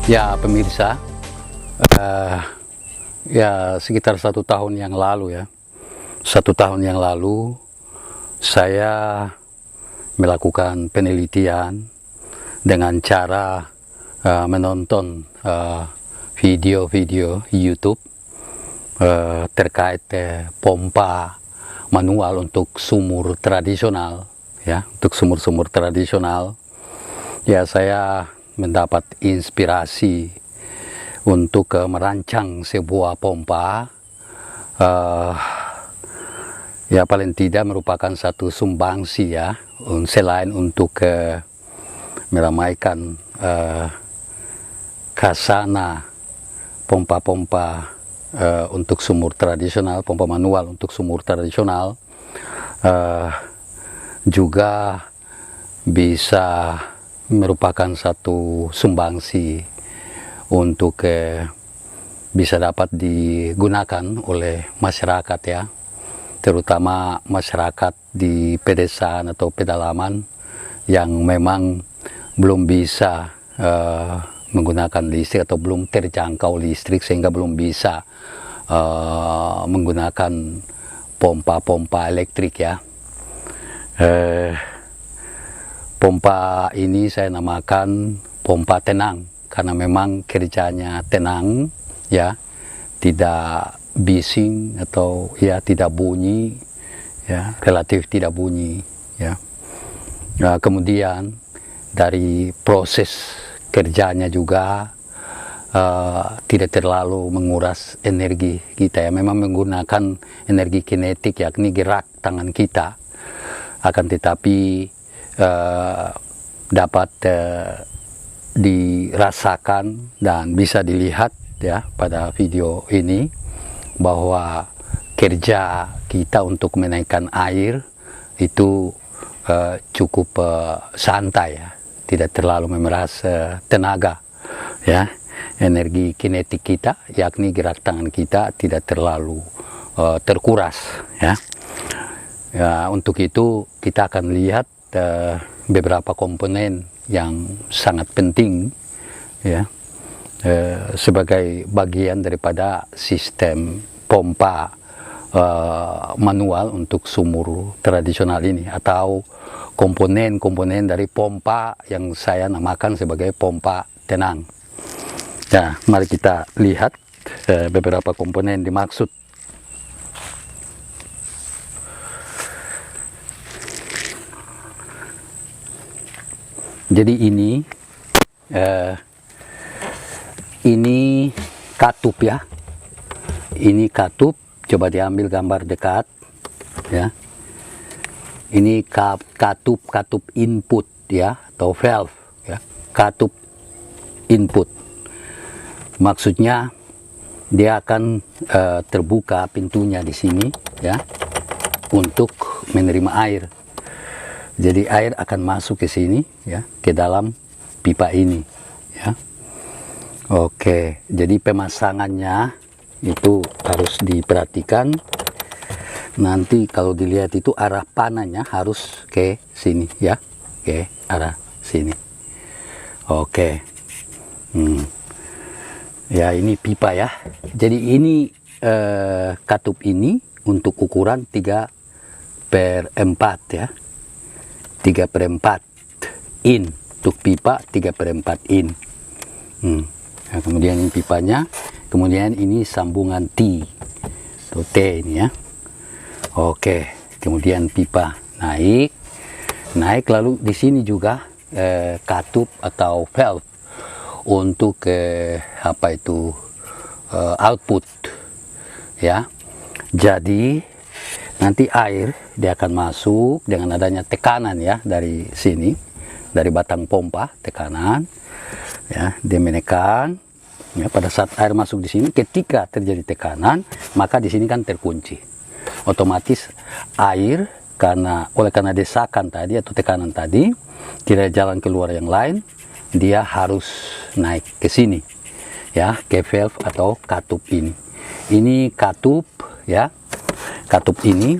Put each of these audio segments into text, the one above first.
Ya pemirsa, ya sekitar 1 tahun yang lalu ya, 1 tahun yang lalu saya melakukan penelitian dengan cara menonton video-video YouTube terkait pompa manual untuk sumur tradisional ya, untuk sumur-sumur tradisional. Ya, saya mendapat inspirasi untuk merancang sebuah pompa, ya paling tidak merupakan satu sumbangsi ya, selain untuk meramaikan khasana pompa-pompa untuk sumur tradisional, pompa manual untuk sumur tradisional, juga bisa merupakan satu sumbangsi untuk bisa dapat digunakan oleh masyarakat ya, terutama masyarakat di pedesaan atau pedalaman yang memang belum bisa menggunakan listrik atau belum terjangkau listrik, sehingga belum bisa menggunakan pompa-pompa elektrik ya. Pompa ini saya namakan pompa tenang karena memang kerjanya tenang ya, tidak bising atau ya tidak bunyi ya, relatif tidak bunyi ya. Nah, kemudian dari proses kerjanya juga tidak terlalu menguras energi kita ya, memang menggunakan energi kinetik yakni gerak tangan kita, akan tetapi dapat dirasakan dan bisa dilihat ya pada video ini bahwa kerja kita untuk menaikkan air itu cukup santai ya, tidak terlalu memeras tenaga ya. Energi kinetik kita yakni gerak tangan kita tidak terlalu terkuras ya. Ya, untuk itu kita akan lihat beberapa komponen yang sangat penting ya, sebagai bagian daripada sistem pompa manual untuk sumur tradisional ini, atau komponen-komponen dari pompa yang saya namakan sebagai pompa tenang. Nah, mari kita lihat beberapa komponen dimaksud. Jadi ini katup ya, ini katup, coba diambil gambar dekat ya. Ini katup input ya, atau valve ya, katup input. Maksudnya dia akan terbuka pintunya di sini ya, untuk menerima air. Jadi air akan masuk ke sini ya, ke dalam pipa ini ya. Oke, jadi pemasangannya itu harus diperhatikan. Nanti kalau dilihat itu arah panahnya harus ke sini ya, ke arah sini. Oke. Ya, ini pipa ya. Jadi ini katup ini untuk ukuran 3/4 ya. 3/4 in untuk pipa, 3/4 in. Nah, kemudian ini pipanya, kemudian ini sambungan T atau T ini ya. Oke, kemudian pipa naik lalu di sini juga katup atau valve untuk apa itu output ya. Jadi nanti air dia akan masuk dengan adanya tekanan ya, dari sini, dari batang pompa, tekanan ya, dia menekan ya. Pada saat air masuk di sini, ketika terjadi tekanan, maka di sini kan terkunci, otomatis air oleh karena desakan tadi atau tekanan tadi tidak jalan keluar yang lain, dia harus naik ke sini ya, ke valve atau katup ini. Ini katup ya. Katup ini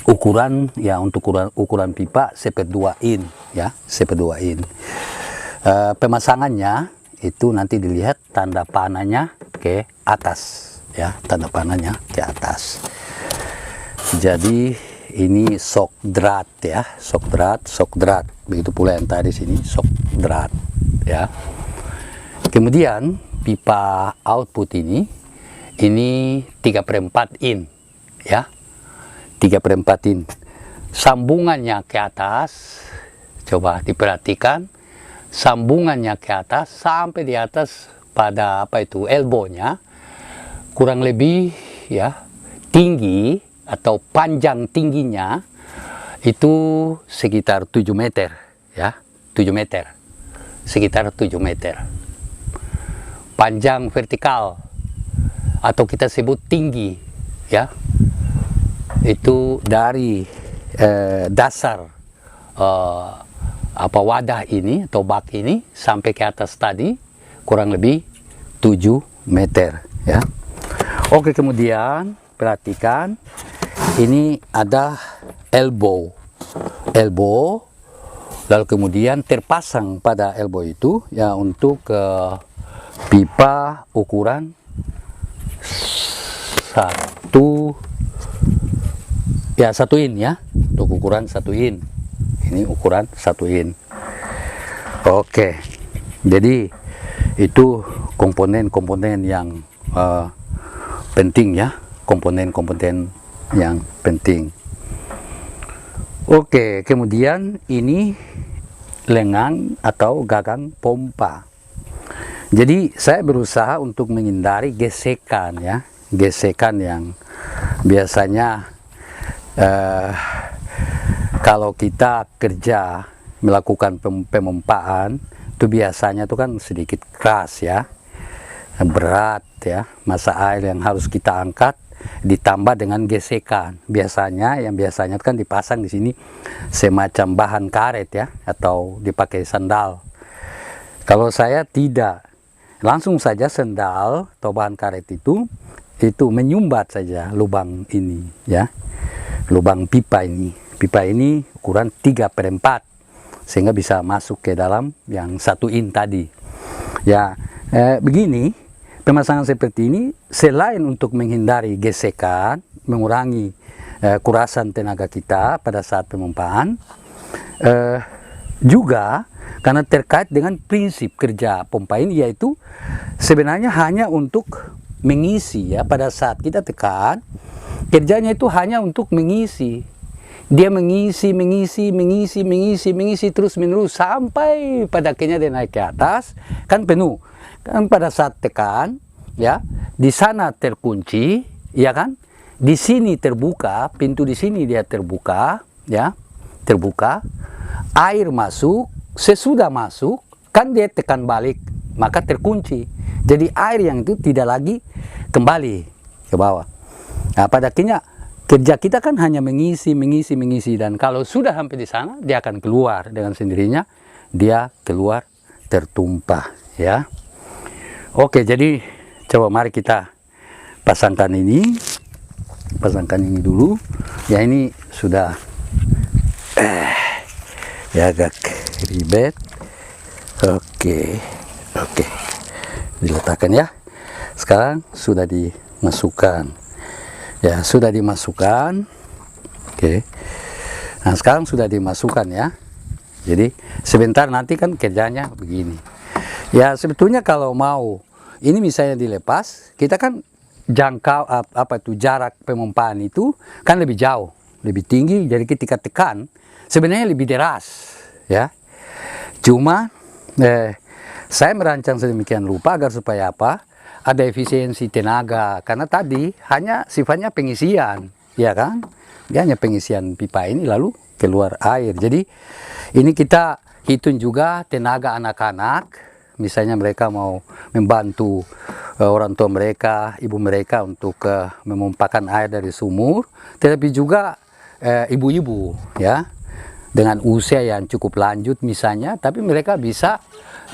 ukuran ya, untuk ukuran pipa 1/2 in ya, 1/2 in. Pemasangannya itu nanti dilihat tanda panahnya ke atas, ya, tanda panahnya ke atas. Jadi ini sok drat, ya, sok drat. Begitu pula yang tadi sini sok drat, ya. Kemudian pipa output ini 3/4 in, ya, 3/4 in. Sambungannya ke atas, coba diperhatikan, sambungannya ke atas sampai di atas pada elbow-nya kurang lebih, ya, tinggi atau panjang tingginya itu sekitar 7 meter, ya, 7 meter, sekitar 7 meter. Panjang vertikal atau kita sebut tinggi, ya, itu dari dasar wadah ini atau bak ini sampai ke atas tadi kurang lebih 7 meter, ya. Oke, kemudian perhatikan ini ada elbow, lalu kemudian terpasang pada elbow itu, ya, untuk pipa ukuran 1 in, ya, untuk ukuran 1 in. Ini ukuran 1 in. Oke, jadi itu komponen-komponen yang penting, ya, komponen-komponen yang penting. Oke, kemudian ini lengan atau gagang pompa. Jadi saya berusaha untuk menghindari gesekan, ya, gesekan yang biasanya kalau kita kerja melakukan pemompaan itu biasanya itu kan sedikit keras, ya, berat, ya, masa air yang harus kita angkat ditambah dengan gesekan. Biasanya kan dipasang di sini semacam bahan karet, ya, atau dipakai sandal. Kalau saya tidak, langsung saja sandal atau bahan karet itu menyumbat saja lubang ini, ya, lubang pipa ini. Pipa ini ukuran 3/4 sehingga bisa masuk ke dalam yang 1 in tadi, ya. Begini, pemasangan seperti ini selain untuk menghindari gesekan, mengurangi kurasan tenaga kita pada saat pemompaan, juga karena terkait dengan prinsip kerja pompa ini, yaitu sebenarnya hanya untuk mengisi, ya, pada saat kita tekan, kerjanya itu hanya untuk mengisi. Dia mengisi terus menerus sampai pada akhirnya dia naik ke atas, kan penuh. Kan pada saat tekan, ya, di sana terkunci, ya kan, di sini terbuka, pintu di sini dia terbuka, ya, terbuka, air masuk, sesudah masuk, kan dia tekan balik, maka terkunci. Jadi air yang itu tidak lagi kembali ke bawah. Nah, pada akhirnya kerja kita kan hanya mengisi, dan kalau sudah sampai di sana, dia akan keluar dengan sendirinya, dia keluar tertumpah, ya. Oke, jadi coba mari kita pasangkan ini dulu, ya. Ini sudah ya agak ribet. Oke, diletakkan, ya. Sekarang sudah dimasukkan, ya, sudah dimasukkan. Oke, nah sekarang sudah dimasukkan, ya. Jadi sebentar nanti kan kerjanya begini, ya. Sebetulnya kalau mau ini misalnya dilepas, kita kan jangkau jarak pemompaan itu kan lebih jauh, lebih tinggi. Jadi ketika tekan sebenarnya lebih deras, ya. Cuma saya merancang sedemikian rupa agar supaya apa? Ada efisiensi tenaga, karena tadi hanya sifatnya pengisian, ya kan? Dia hanya pengisian pipa ini lalu keluar air. Jadi ini kita hitung juga tenaga anak-anak, misalnya mereka mau membantu orang tua mereka, ibu mereka untuk memompakan air dari sumur, tetapi juga ibu-ibu, ya, dengan usia yang cukup lanjut misalnya, tapi mereka bisa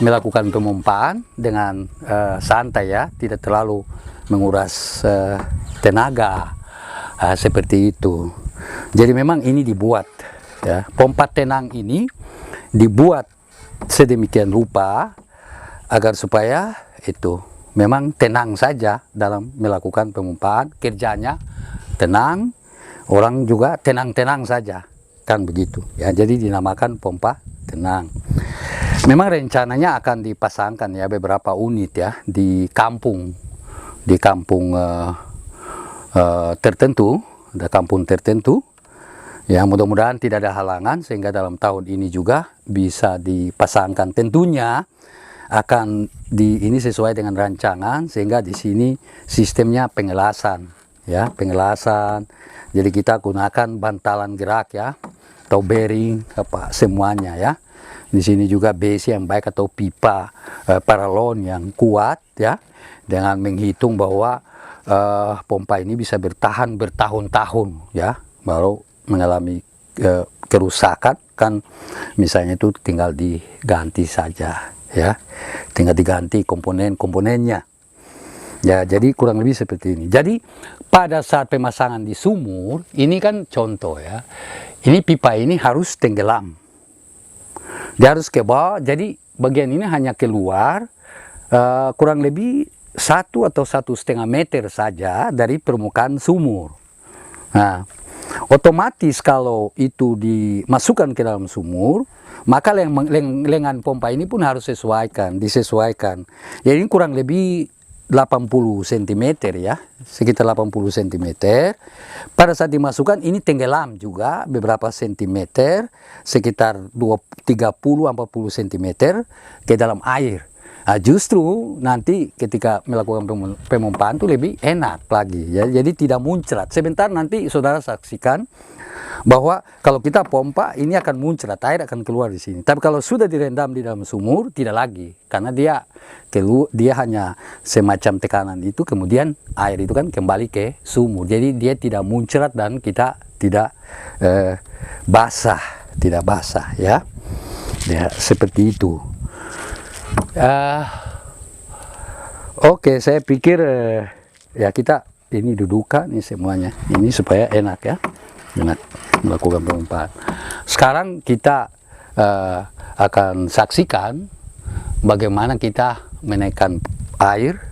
melakukan pemompaan dengan santai, ya, tidak terlalu menguras tenaga seperti itu. Jadi memang ini dibuat, ya, pompa tenang ini dibuat sedemikian rupa agar supaya itu memang tenang saja dalam melakukan pemompaan, kerjanya tenang, orang juga tenang-tenang saja, kan begitu ya. Jadi dinamakan pompa tenang. Memang rencananya akan dipasangkan ya beberapa unit ya di kampung tertentu, ada kampung tertentu. Ya, mudah-mudahan tidak ada halangan sehingga dalam tahun ini juga bisa dipasangkan. Tentunya akan ini sesuai dengan rancangan sehingga di sini sistemnya pengelasan ya, pengelasan. Jadi kita gunakan bantalan gerak ya atau bearing apa semuanya ya. Di sini juga besi yang baik atau pipa paralon yang kuat ya, dengan menghitung bahwa pompa ini bisa bertahan bertahun-tahun ya, baru mengalami kerusakan kan, misalnya itu tinggal diganti saja ya, tinggal diganti komponen-komponennya ya. Jadi kurang lebih seperti ini. Jadi pada saat pemasangan di sumur ini kan contoh ya, ini pipa ini harus tenggelam, dia harus ke bawah. Jadi bagian ini hanya keluar kurang lebih 1 atau 1,5 meter saja dari permukaan sumur. Nah, otomatis kalau itu dimasukkan ke dalam sumur, maka lengan pompa ini pun harus disesuaikan. Jadi ini kurang lebih 80 cm ya, sekitar 80 cm. Pada saat dimasukkan ini tenggelam juga beberapa sentimeter, sekitar 30-40 cm ke dalam air. Nah, justru nanti ketika melakukan pemompaan itu lebih enak lagi ya, jadi tidak muncrat. Sebentar nanti saudara saksikan bahwa kalau kita pompa ini akan muncrat, air akan keluar di sini. Tapi kalau sudah direndam di dalam sumur tidak lagi, karena dia hanya semacam tekanan itu, kemudian air itu kan kembali ke sumur. Jadi dia tidak muncrat dan kita tidak basah ya. Ya seperti itu. Oke, saya pikir ya kita ini dudukan ini semuanya ini supaya enak ya, enak melakukan pemompaan. Sekarang kita akan saksikan bagaimana kita menaikkan air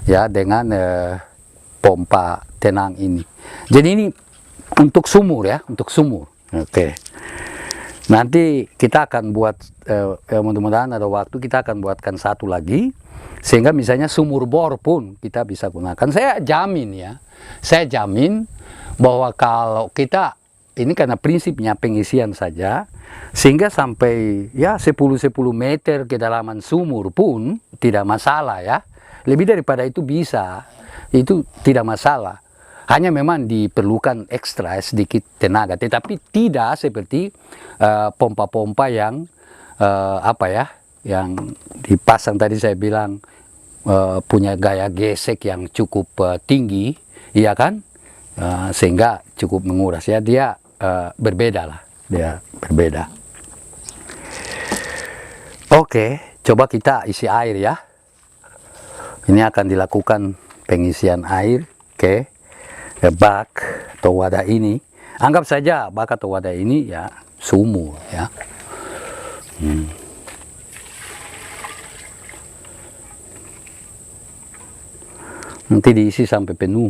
ya dengan pompa tenang ini. Jadi ini untuk sumur ya, untuk sumur. Oke. Nanti kita akan buat, mudah-mudahan ada waktu kita akan buatkan satu lagi, sehingga misalnya sumur bor pun kita bisa gunakan. Saya jamin ya, saya jamin bahwa kalau kita, ini karena prinsipnya pengisian saja, sehingga sampai ya 10-10 meter kedalaman sumur pun tidak masalah ya. Lebih daripada itu bisa, itu tidak masalah. Hanya memang diperlukan ekstra sedikit tenaga, tetapi tidak seperti pompa-pompa yang yang dipasang tadi saya bilang punya gaya gesek yang cukup tinggi, iya kan, sehingga cukup menguras ya. Dia berbeda lah, dia berbeda. Oke, coba kita isi air ya. Ini akan dilakukan pengisian air ke bak atau wadah ini. Anggap saja bak atau wadah ini ya sumur ya. Nanti diisi sampai penuh.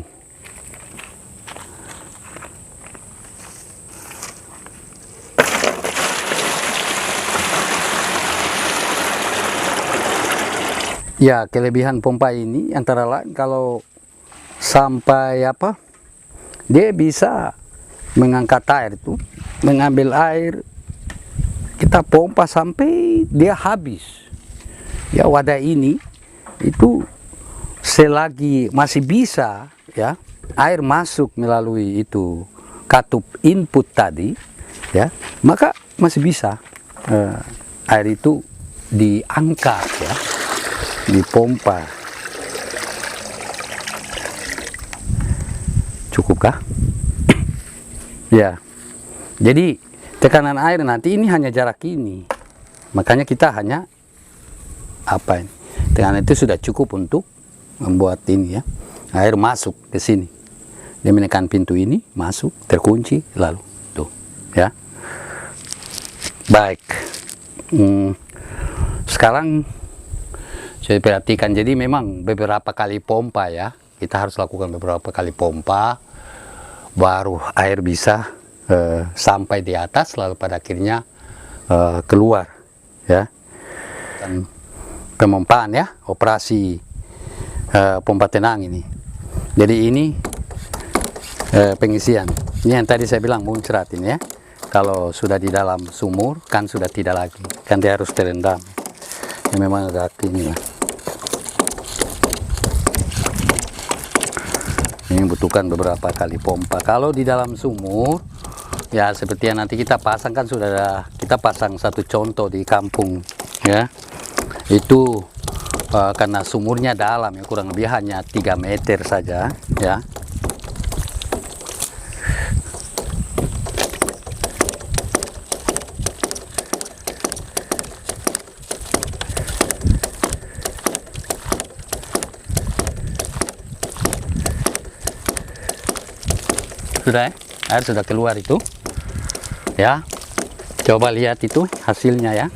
Ya, kelebihan pompa ini antara lain kalau sampai dia bisa mengangkat air itu, mengambil air, kita pompa sampai dia habis. Ya, wadah ini itu selagi masih bisa ya air masuk melalui itu katup input tadi ya, maka masih bisa air itu diangkat ya, dipompa. Cukupkah? Ya. Jadi tekanan air nanti ini hanya jarak ini. Makanya kita hanya ini? Tekanan itu sudah cukup untuk membuat ini ya. Air masuk ke sini. Dia menekan pintu ini, masuk, terkunci, lalu tuh ya. Baik. Sekarang Saya perhatikan, jadi memang beberapa kali pompa ya. Kita harus lakukan beberapa kali pompa, baru air bisa sampai di atas, lalu pada akhirnya keluar ya. Dan pemompaan ya, operasi pompa tenang ini. Jadi ini pengisian. Ini yang tadi saya bilang muncrat ini ya. Kalau sudah di dalam sumur kan sudah tidak lagi, kan dia harus terendam. Ya, memang agak ini lah. Ini membutuhkan beberapa kali pompa. Kalau di dalam sumur, ya seperti yang nanti kita pasang kan sudah ada, kita pasang satu contoh di kampung ya. Itu karena sumurnya dalam ya, kurang lebih hanya 3 meter saja ya. Sudah ya, air sudah keluar itu ya. Coba lihat itu hasilnya ya.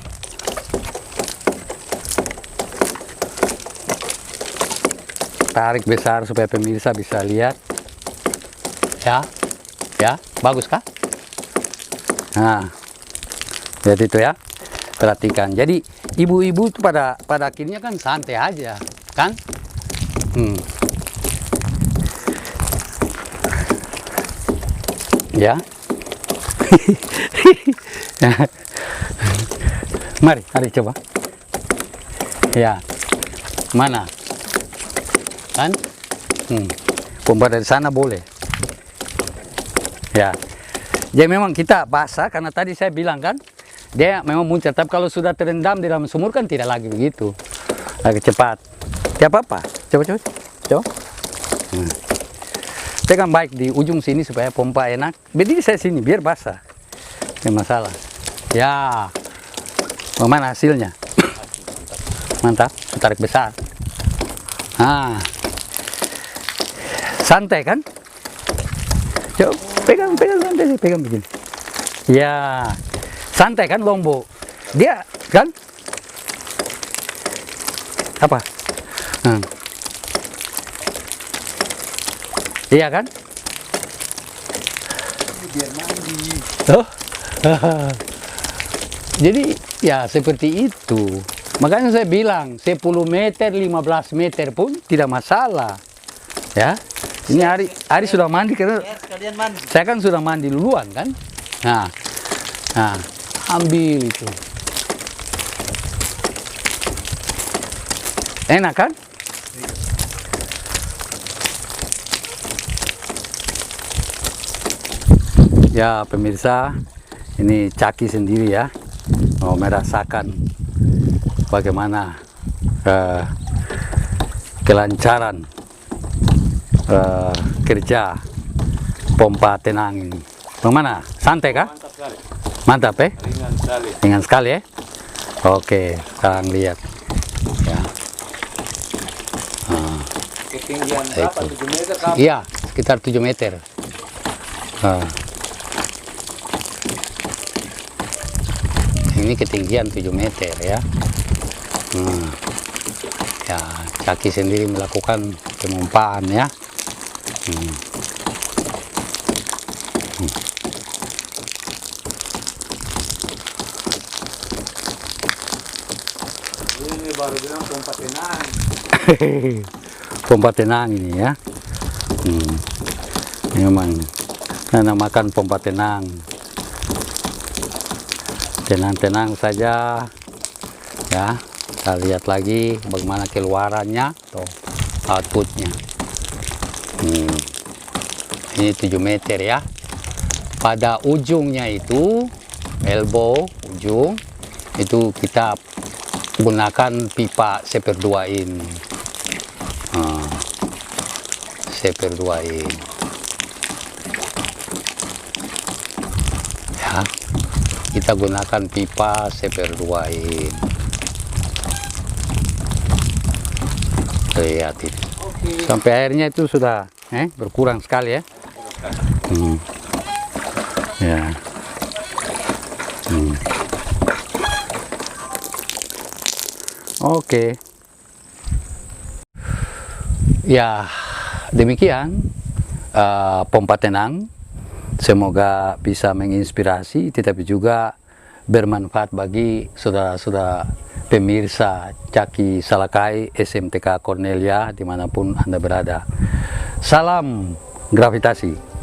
Tarik besar supaya pemirsa bisa lihat ya. Ya, bagus kah? Nah, lihat itu ya, perhatikan. Jadi ibu-ibu itu pada akhirnya kan santai aja kan. Ya. Mari coba. Ya. Mana? Kan? Pompa dari sana boleh. Ya. Jadi memang kita basah karena tadi saya bilang kan, dia memang muncul. Tapi kalau sudah terendam di dalam sumur kan tidak lagi begitu. Lagi cepat. Tidak apa-apa. Coba. Tekan baik di ujung sini supaya pompa enak. Berdiri saya sini biar basah. Tidak masalah. Ya. Bagaimana hasilnya? Mantap. Tarik besar. Nah. Santai kan? Coba pegang santai, pegang begini. Ya. Santai kan Lombo? Dia kan? Apa? Iya kan? Biar mandi. Oh. Jadi ya seperti itu. Makanya saya bilang 10 meter, 15 meter pun tidak masalah. Ya. Ini Ari sudah mandi karena saya kan sudah mandi duluan kan. Nah, ambil itu. Enak kan? Ya pemirsa, ini Caki sendiri ya mau merasakan bagaimana kelancaran kerja pompa tenang ini. Bagaimana? Santai kah? Mantap sekali. Mantap ya? Ringan sekali. Ringan sekali ya? Oke, sekarang lihat ya. Ketinggian berapa? 7 meter kah? Iya, sekitar 7 meter. Ini ketinggian 7 meter ya. Ya, Caki sendiri melakukan pemompaan ya. Ini baru bilang pompa tenang. Pompa tenang ini ya. Memang namakan pompa tenang. Tenang-tenang saja ya. Kita lihat lagi bagaimana keluarannya atau outputnya. Ini 7 meter ya. Pada ujungnya itu elbow ujung itu kita gunakan pipa 1/2 in. 1/2 in. Ya. Kita gunakan pipa 1/2 in. Lihat itu. Sampai airnya itu sudah berkurang sekali ya. Ya. Oke. Ya, demikian pompa tenang. Semoga bisa menginspirasi, tetapi juga bermanfaat bagi saudara-saudara pemirsa Caki Salakai SMTK Cornelia dimanapun Anda berada. Salam gravitasi.